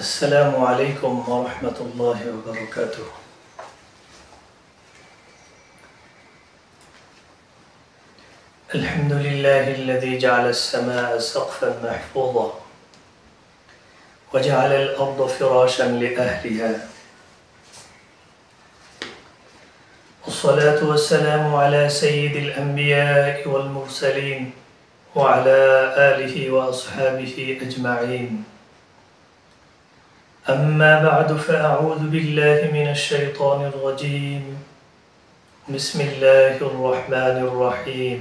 السلام عليكم ورحمة الله وبركاته. الحمد لله الذي جعل السماء سقفا محفوظا وجعل الأرض فراشا لأهلها، والصلاة والسلام على سيد الأنبياء والمرسلين وعلى آله وأصحابه أجمعين. أما بعد فأعوذ بالله من الشيطان الرجيم. بسم الله الرحمن الرحيم.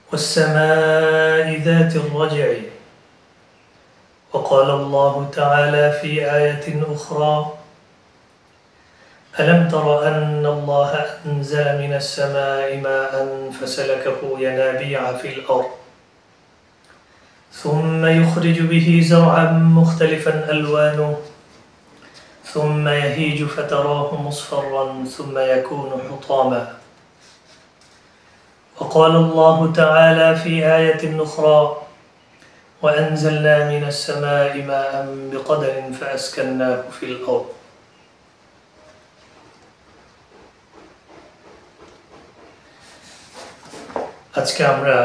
والسماء ذات الرجع. وقال الله تعالى في آية أخرى: ألم تر أن الله أنزل من السماء ماء فسلكه ينابيع في الأرض ثم يخرج به زرعا مختلفا ألوانه ثم يهيج فتراه مصفرا ثم يكون حطاما. وقال الله تعالى في آية أخرى: وأنزلنا من السماء ماء بقدر فأسكناه في الأرض. আজকে আমরা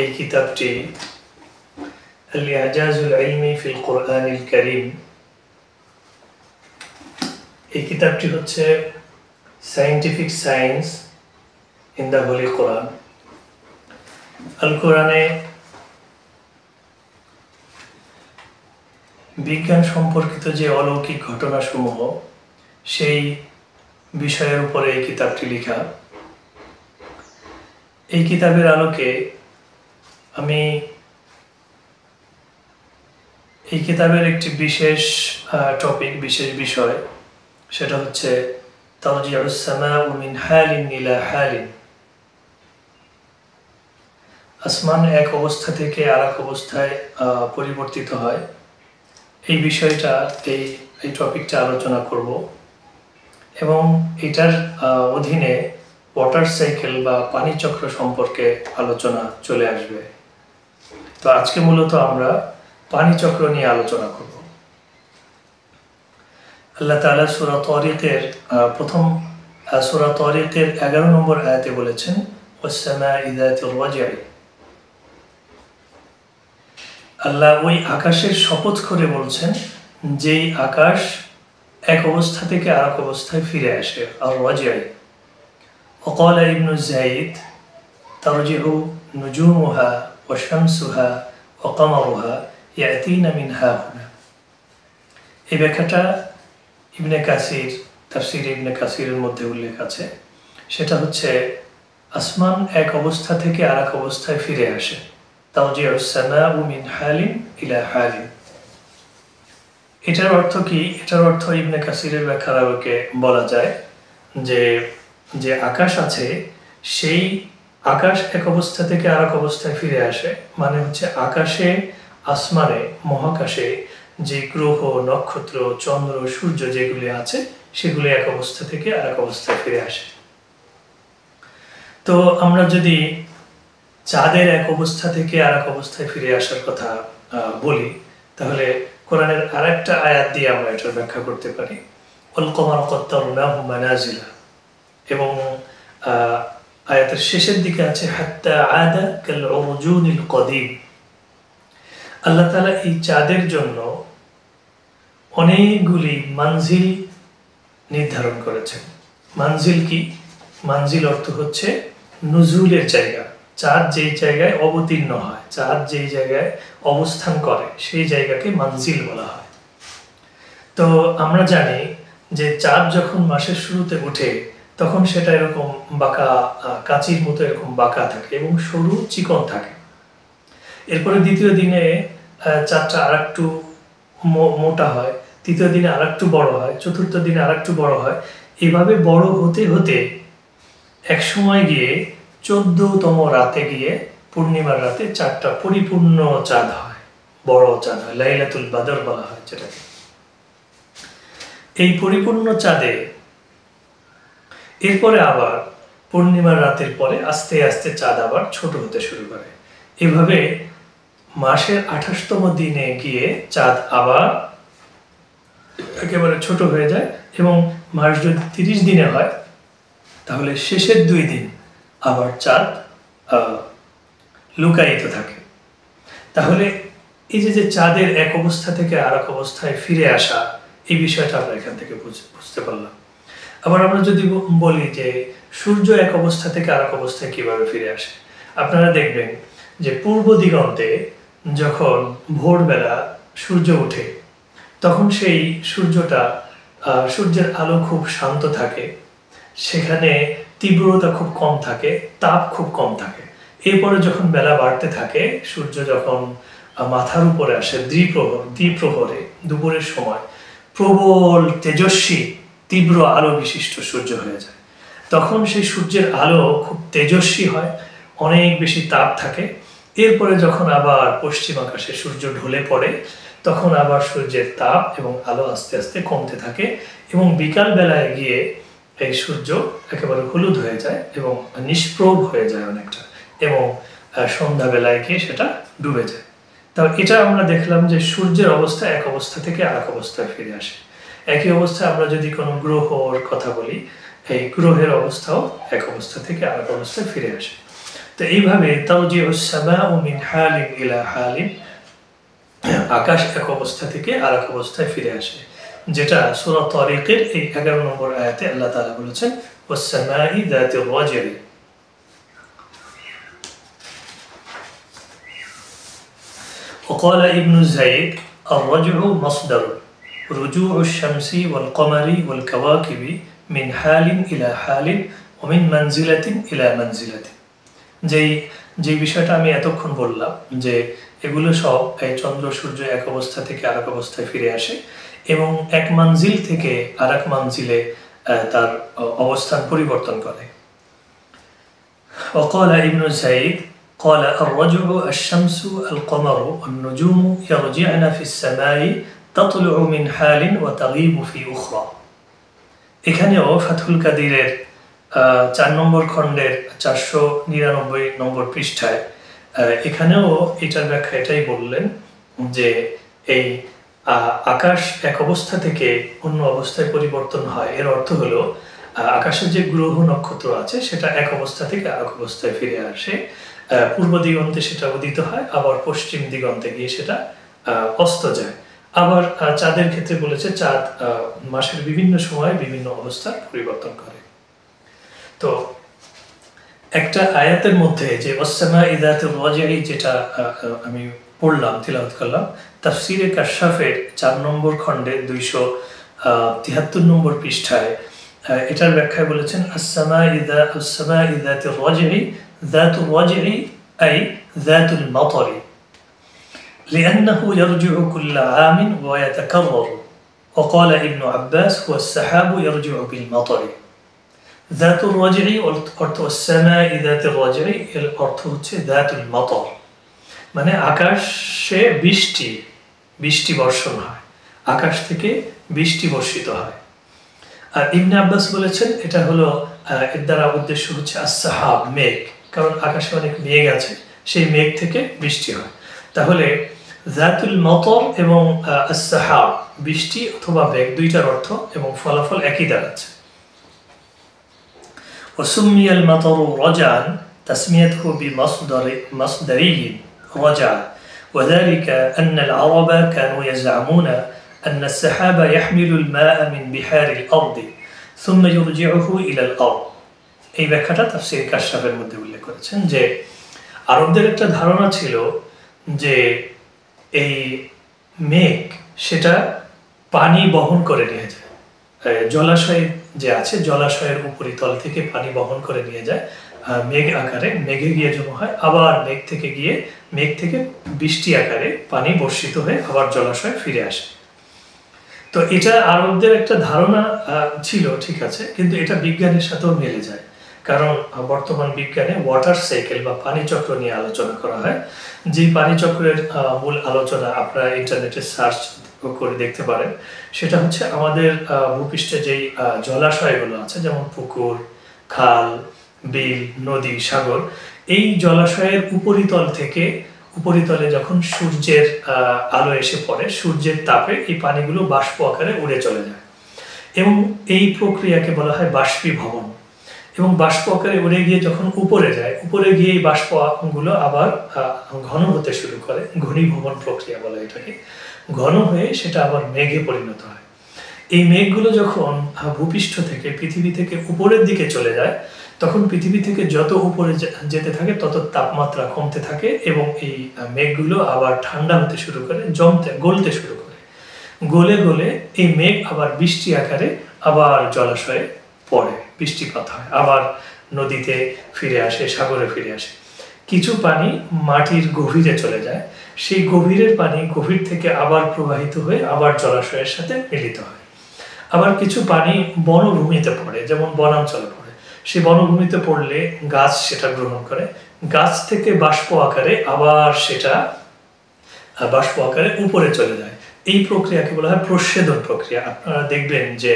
এই কিতাবটি আল-ইজাজুল ইলমি ফিল কুরআনিল কারীম, এই কিতাবটি হচ্ছে scientific science in the holy Quran. আল কোরআনে বিজ্ঞান সম্পর্কিত যে অলৌকিক ঘটনাসমূহ, সেই বিষয়ের উপরে এই কিতাবটি লেখা। এই কিতাবের আলোকে আমি এই কিতাবের একটি বিশেষ টপিক, বিশেষ বিষয়, সেটা হচ্ছে তারজিউস সামাউ মিন হালিন ইলা হালিন। আসমান এক অবস্থা থেকে আরেক অবস্থায় পরিবর্তিত হয়। এই বিষয়টা এই টপিকটা আলোচনা করব, এবং এটার অধীনে ওয়াটার সাইকেল বা পানি চক্র সম্পর্কে আলোচনা চলে আসবে। তো আজকে মূলত আমরা পানি চক্র নিয়ে আলোচনা করব। আল্লাহ তাআলা সূরা তারিকের সূরা তারিকের 11 নম্বর আয়াতে বলেছেন, ওয়াস-সামা'i যাতির রাজ'i। আল্লাহ ওই আকাশের শপথ করে বলছেন, যেই আকাশ এক অবস্থা থেকে আরেক অবস্থায় ফিরে আসে, আর রাজ'i। وقال ابن زيد: ترجع نجومها وشمسها وقمرها يأتين من هاهنا। এই ব্যাখ্যাটা ইবনে কাসির, তাফসীর ইবনে কাসিরের মধ্যে উল্লেখ আছে। সেটা হচ্ছে আসমান এক অবস্থা থেকে আরেক অবস্থায় ফিরে আসে। তারজিউস সামাউ মিন হালিন ইলা হালিন। এটার অর্থ কি? এটার অর্থ ইবনে কাসিরের ব্যাখ্যার আলোকে বলা যায় যে আকাশ আছে, সেই আকাশ এক অবস্থা থেকে আরেক অবস্থায় ফিরে আসে। মানে হচ্ছে আকাশে, আসমানে, মহাকাশে যে গ্রহ, নক্ষত্র, চন্দ্র, সূর্য যেগুলি আছে, সেগুলি এক অবস্থা থেকে আরেক অবস্থায় ফিরে আসে। তো আমরা যদি চাঁদের এক অবস্থা থেকে আরেক অবস্থায় ফিরে আসার কথা বলি, তাহলে কোরআনের আরেকটা আয়াত দিয়ে আমরা এটার ব্যাখ্যা করতে পারি। ওয়াল কমারা কদ্দারনাহু মানাজিলা। এবং আয়াতের শেষের দিকে আছে হাত্তা আদা কাল উরজুনিল কদিম। আল্লাহ তাআলা এই চাঁদের জন্য অনেকগুলি মানজিল নির্ধারণ করেছেন। মানজিল কি? মানজিল অর্থ হচ্ছে নুজুলের জায়গা। চাঁদ যেই জায়গায় অবতীর্ণ হয়, চাঁদ যেই জায়গায় অবস্থান করে, সেই জায়গাকে মানজিল বলা হয়। তো আমরা জানি যে চাঁদ যখন মাসের শুরুতে ওঠে, তখন সেটা এরকম বাঁকা, কাঁচির মতো এরকম বাঁকা থাকে এবং সরু চিকন থাকে। এরপরে দ্বিতীয় দিনে চাঁদটা আরেকটু মোটা হয়, তৃতীয় দিনে আরেকটু বড় হয়, চতুর্থ দিনে আরেকটু বড় হয়। এভাবে বড় হতে হতে এক সময় গিয়ে 14তম রাতে গিয়ে, পূর্ণিমার রাতে চাঁদটা পরিপূর্ণ চাঁদ হয়, বড় চাঁদ হয়, লাইলাতুল বদর বলা হয় যেটাকে। এই পরিপূর্ণ চাঁদে এরপরে আবার পূর্ণিমার রাতের পরে আস্তে আস্তে চাঁদ আবার ছোট হতে শুরু করে। এভাবে মাসের 28তম দিনে গিয়ে চাঁদ আবার একেবারে ছোট হয়ে যায় এবং মাস যদি 30 দিনে হয় তাহলে শেষের 2 দিন আবার চাঁদ লুকায়িত থাকে। তাহলে এই যে চাঁদের এক অবস্থা থেকে আর এক অবস্থায় ফিরে আসা, এই বিষয়টা আমরা এখান থেকে বুঝতে পারলাম। আবার আমরা যদি বলি যে সূর্য এক অবস্থা থেকে আর এক অবস্থায় কিভাবে ফিরে আসে, আপনারা দেখবেন যে পূর্ব দিগন্তে যখন ভোরবেলা সূর্য ওঠে তখন সেই সূর্যের আলো খুব শান্ত থাকে, সেখানে তীব্রতা খুব কম থাকে, তাপ খুব কম থাকে। এরপরে যখন বেলা বাড়তে থাকে, সূর্য যখন মাথার উপরে আসে দ্বিপ্রহরে দুপুরের সময় প্রবল তেজস্বী তীব্র আলো বিশিষ্ট সূর্য হয়ে যায়। তখন সেই সূর্যের আলো খুব তেজস্বী হয়, অনেক বেশি তাপ থাকে। এরপরে যখন আবার পশ্চিম আকাশে সূর্য ঢলে পড়ে তখন আবার সূর্যের তাপ এবং আলো আস্তে আস্তে কমতে থাকে এবং বিকাল বেলায় গিয়ে এই সূর্য একেবারে হলুদ হয়ে যায় এবং নিষ্প্রভ হয়ে যায় অনেকটা, এবং সন্ধ্যাবেলায় গিয়ে সেটা ডুবে যায়। তাও এটা আমরা দেখলাম যে সূর্যের অবস্থা এক অবস্থা থেকে আরেক অবস্থায় ফিরে আসে। একই অবস্থায় আমরা যদি কোনো গ্রহর কথা বলি, এই গ্রহের অবস্থাও এক অবস্থা থেকে আরেক অবস্থায় ফিরে আসে। তো এইভাবে তারজিউস সামাউ মিন হালিন ইলা হালিন, আকাশ এক অবস্থা থেকে আরেক অবস্থায় ফিরে আসে, যেটা সূরা তারিকের এই 11 নম্বর আয়াতে আল্লাহ তাআলা বলেছেন ওয়াস সামাই যাতির রাজি। وقال ابن زيد الرجع مصدر رجوع الشمس والقمر والكواكب من حال إلى حال ومن منزلة إلى منزلة। যে বিষয়টা আমি এতক্ষণ বললাম যে এগুলো সব এই চন্দ্র সূর্য এক অবস্থা থেকে আরেক অবস্থায় ফিরে আসে এবং এক মঞ্জিল থেকে আরেক মঞ্জিলে তার অবস্থান পরিবর্তন করে। وقال ابن زيد قال الرجع الشمس القمر والنجوم يرجعن في السماء تطلع من حال وتغيب في أخرى। এখানেও ফাথুল কাদিরের 4 নম্বর খণ্ডের 499 নম্বর পৃষ্ঠায় এখানেও এটার ব্যাখ্যা এটাই বললেন যে এই আকাশ এক অবস্থা থেকে অন্য অবস্থায় পরিবর্তন হয়, এর অর্থ হলো আকাশে যে গ্রহ নক্ষত্র আছে সেটা এক অবস্থা থেকে আরেক অবস্থায় ফিরে আসে। পূর্ব দিগন্তে সেটা উদিত হয়, আবার পশ্চিম দিগন্তে গিয়ে সেটা অস্ত যায়। আবার চাঁদের ক্ষেত্রে বলেছে চাঁদ মাসের বিভিন্ন সময় বিভিন্ন অবস্থা পরিবর্তন করে। তো একটা আয়াতের মধ্যে যে ওয়াস-সামাই যাতির রাজি, যেটা আমি পড়লাম, তিলাওয়াত করলাম, তাফসীরে কাশফের 4 নম্বর খণ্ডে 273 নম্বর পৃষ্ঠায় এটার ব্যাখ্যায় বলেছেন আস-সামাই যাতির রাজি যাতুর রাজি আই যাতুল মাতারি لأنه يرجع كل عام ويتكرر وقال ابن عباس هو السحاب يرجع بالمطر। যাতুর রাজি অর্থ সামাই যাতির রাজি এর অর্থ হচ্ছে যাতুল মাতার, মানে আকাশে বৃষ্টি বর্ষণ হয়, আকাশ থেকে বৃষ্টি বর্ষিত হয়। আর ইবনে আব্বাস বলেছেন এটা হলো এর দ্বারা উদ্দেশ্য হচ্ছে আস-সাহাব, মেঘ, কারণ আকাশে অনেক মেঘ আছে, সেই মেঘ থেকে বৃষ্টি হয়। তাহলে যাতুল মাতার এবং আস-সাহাব, বৃষ্টি অথবা মেঘ, দুইটার অর্থ এবং ফলাফল একই দাঁড়াচ্ছে। وسمي المطر رجعا تسميته بمصدري رجع، وذلك أن العرب كانوا يزعمون أن السحاب يحمل الماء من بحار الأرض ثم يرجعه إلى الأرض। এই ব্যাখ্যাটা তাফসীর কাশফের মধ্যে উল্লেখ করেছেন যে আরবদের একটা ধারণা ছিল যে এই মেঘ সেটা পানি বহন করে নিয়ে যায়, জলাশয় যে আছে জলাশয়ের উপরিতল থেকে পানি বহন করে নিয়ে যায় মেঘ আকারে, মেঘে গিয়ে জমা হয়, আবার মেঘ থেকে বৃষ্টি আকারে পানি বর্ষিত হয়ে আবার জলাশয়ে ফিরে আসে। তো এটা আরবদের একটা ধারণা ছিল, ঠিক আছে, কিন্তু এটা বিজ্ঞানের সাথেও মিলে যায়, কারণ বর্তমান বিজ্ঞানে ওয়াটার সাইকেল বা পানি চক্র নিয়ে আলোচনা করা হয়। যে পানি চক্রের মূল আলোচনা আপনারা ইন্টারনেটে সার্চ করে দেখতে পারেন, সেটা হচ্ছে আমাদের ভূপৃষ্ঠে যেই জলাশয়গুলো আছে, যেমন পুকুর, খাল, বিল, নদী, সাগর, এই জলাশয়ের উপরিতল থেকে উপরিতলে যখন সূর্যের আলো এসে পড়ে, সূর্যের তাপে এই পানিগুলো বাষ্প আকারে উড়ে চলে যায় এবং এই প্রক্রিয়াকে বলা হয় বাষ্পীভবন। এবং বাষ্প আকারে উড়ে গিয়ে যখন উপরে যায়, উপরে গিয়ে এই বাষ্পগুলো আবার ঘন হতে শুরু করে, ঘনীভবন প্রক্রিয়া বলে এটাকে। ঘন হয়ে সেটা আবার মেঘে পরিণত হয়। এই মেঘগুলো যখন ভূপৃষ্ঠ থেকে, পৃথিবী থেকে উপরের দিকে চলে যায়, তখন পৃথিবী থেকে যত উপরে যেতে থাকে তত তাপমাত্রা কমতে থাকে এবং এই মেঘগুলো আবার ঠান্ডা হতে শুরু করে, গলতে শুরু করে। গলে গলে এই মেঘ আবার বৃষ্টি আকারে আবার জলাশয়ে পড়ে, বৃষ্টিপাত হয়, আবার নদীতে ফিরে আসে, সাগরে ফিরে আসে। কিছু পানি মাটির গভীরে চলে যায়, সেই গভীরের পানি গভীর থেকে আবার প্রবাহিত হয়ে আবার জলাশয়ের সাথে মিলিত হয়। আবার কিছু পানি বনভূমিতে পড়ে, যেমন বনাঞ্চলে পড়ে, সেই বনভূমিতে পড়লে গাছ সেটা গ্রহণ করে, গাছ থেকে বাষ্প আকারে আবার সেটা বাষ্প আকারে উপরে চলে যায়। এই প্রক্রিয়াকে বলা হয় প্রস্বেদন প্রক্রিয়া। আপনারা দেখবেন যে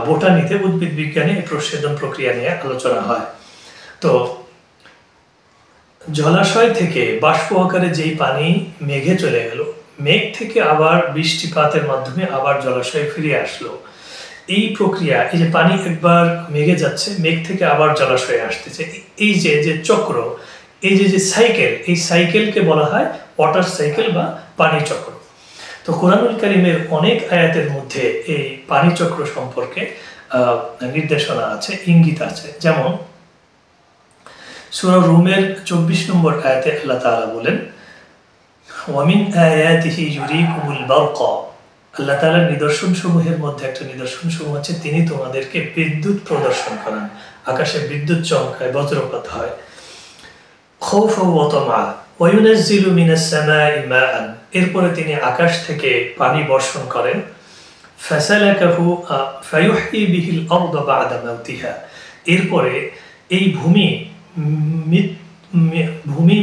বোটানিতে, উদ্ভিদ বিজ্ঞানে এই প্রস্বেদন প্রক্রিয়া নিয়ে আলোচনা হয়। তো জলাশয় থেকে বাষ্প আকারে যেই পানি মেঘে চলে গেল, মেঘ থেকে আবার বৃষ্টিপাতের মাধ্যমে আবার জলাশয়ে ফিরে আসলো, এই প্রক্রিয়া, এই যে পানি একবার মেঘে যাচ্ছে, মেঘ থেকে আবার জলাশয়ে আসতেছে, এই যে চক্র, এই যে সাইকেল, এই সাইকেলকে বলা হয় ওয়াটার সাইকেল বা পানি চক্র। তো কোরআনুল কারীমের অনেক আয়াতের মধ্যে এই পানি চক্র সম্পর্কে নির্দেশনা আছে, ইঙ্গিত আছে। যেমন সূরা রুমের 24 নম্বর আয়াতে আল্লাহ তাআলা বলেন, ওয়ামিন আয়াতিহি ইউরিকুমুল বারকা, আল্লাহ তাআলার নিদর্শন সমূহের মধ্যে একটা নিদর্শন সমূহ হচ্ছে তিনি তোমাদেরকে বিদ্যুৎ প্রদর্শন করান, আকাশে বিদ্যুৎ চমকায়, বজ্রপাত হয়। খাউফা ওয়া তামা ওয়া ইউনাজ্জিলু মিনাস সামাই মাআন, এরপরে তিনি আকাশ থেকে পানি বর্ষণ করেন। ফাসালাকাহু ফায়ুহয়ি বিহিল আরদা বা'দা মাউতিহা, এরপরে এই ভূমি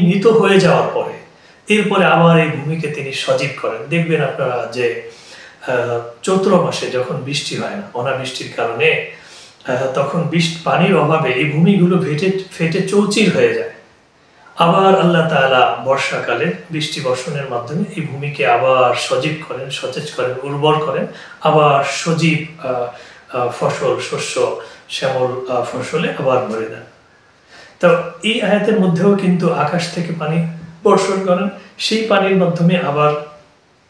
মৃত হয়ে যাওয়ার পরে এরপরে আবার এই ভূমিকে তিনি সজীব করেন। দেখবেন আপনারা যে চৈত্র মাসে যখন বৃষ্টি হয় না, অনাবৃষ্টির কারণে, তখন পানির অভাবে এই ভূমিগুলো ফেটে চৌচির হয়ে যায়। আবার আল্লাহ তাআলা বর্ষাকালে বৃষ্টি বর্ষণের মাধ্যমে এই ভূমিকে আবার সজীব করেন, সতেজ করেন, উর্বর করেন, আবার সজীব ফসল, শস্য, শ্যামল ফসলে আবার ভরে দেন। তো এই আয়াতের মধ্যেও কিন্তু আকাশ থেকে পানি বর্ষণ করেন, সেই পানির মাধ্যমে আবার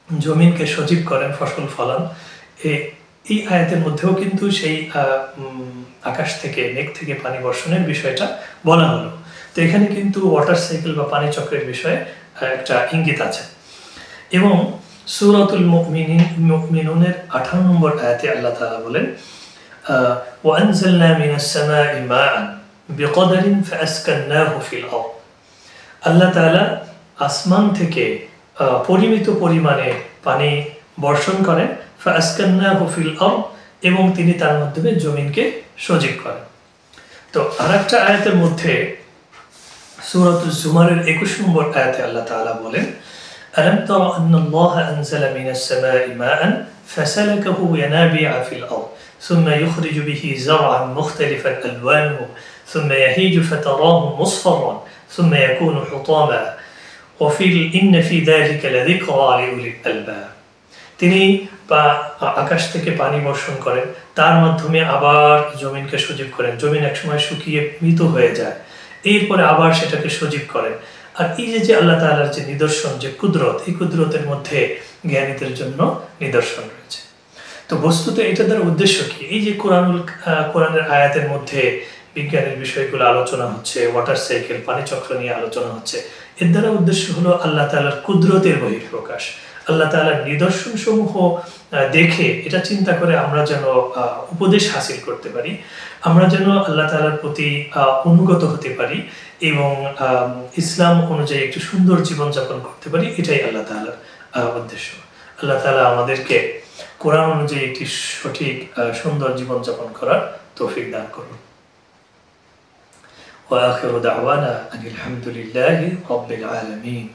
জমিনকে সজীব করেন, ফসল ফলান। এই আয়াতের মধ্যেও কিন্তু সেই আকাশ থেকে, মেঘ থেকে পানি বর্ষণের বিষয়টা বলা হলো। তো এখানে কিন্তু ওয়াটার সাইকেল বা পানি চক্রের বিষয়ে একটা ইঙ্গিত আছে। এবং সূরাতুল মুমিনুনের 18 নম্বর আয়াতে আল্লাহ তাআলা বলেন, ওয়া আনজালনা মিনাস সামাই মাআন বিকদরিন ফাআসকান্নাহু ফিল আরদ, আল্লাহ তাআলা আসমান থেকে পরিমিত পরিমাণে পানি বর্ষণ করেন, ফাআসকান্নাহু ফিল আরদ, এবং তিনি তার মাধ্যমে জমিনকে সজীব করেন। তো আরেকটা আয়াতের মধ্যে সূরাতুজ জুমারের 21 নম্বর আয়াতে আল্লাহ তাআলা বলেন, আলাম তারা আন্নাল্লাহা আনজালা মিনাস সামাই মাআন ফাসালাকাহু ইয়ানাবিআ ফিল আরদ সুম্মা ইখরিজু বিহি যারআন মুখতালিফান আলওয়ানুহু সুম্মা ইয়াহিজু ফাতারাহু মুসফাররান সুম্মা ইয়াকুনু হুতামা ওয়া ইন্না ফি যালিকা লাযিকরা লিউলিল আলবাব। তিনি আকাশ থেকে পানি বর্ষণ করেন, তার মাধ্যমে আবার জমিনকে সজীব করেন। জমিন একসময় শুকিয়ে মৃত হয়ে যায়, এরপরে আবার সেটাকে সজীব করেন। আর এই যে আল্লাহ তাআলার যে নিদর্শন, যে কুদরত, এই কুদরতের মধ্যে জ্ঞানীদের জন্য নিদর্শন রয়েছে। তো বস্তুত এটা দ্বারা উদ্দেশ্য কি? এই যে কোরআনের আয়াতের মধ্যে বিজ্ঞানের বিষয়গুলো আলোচনা হচ্ছে, ওয়াটার সাইকেল, পানি চক্র নিয়ে আলোচনা হচ্ছে, এর দ্বারা উদ্দেশ্য হলো আল্লাহ তাআলার কুদরতের বহিঃপ্রকাশ। আল্লাহ তাআলার নিদর্শন সমূহ দেখে এটা চিন্তা করে আমরা যেন উপদেশ হাসিল করতে পারি, আমরা যেন আল্লাহ তাআলার প্রতি অনুগত হতে পারি এবং ইসলাম অনুযায়ী একটি সুন্দর জীবনযাপন করতে পারি, এটাই আল্লাহ তাআলার উদ্দেশ্য। আল্লাহ তাআলা আমাদেরকে কোরআন অনুযায়ী একটি সঠিক সুন্দর জীবনযাপন করার তৌফিক দান করুন। ওয়া আখিরু দাওয়ানা আনিল হামদুলিল্লাহি রাব্বিল আলামিন।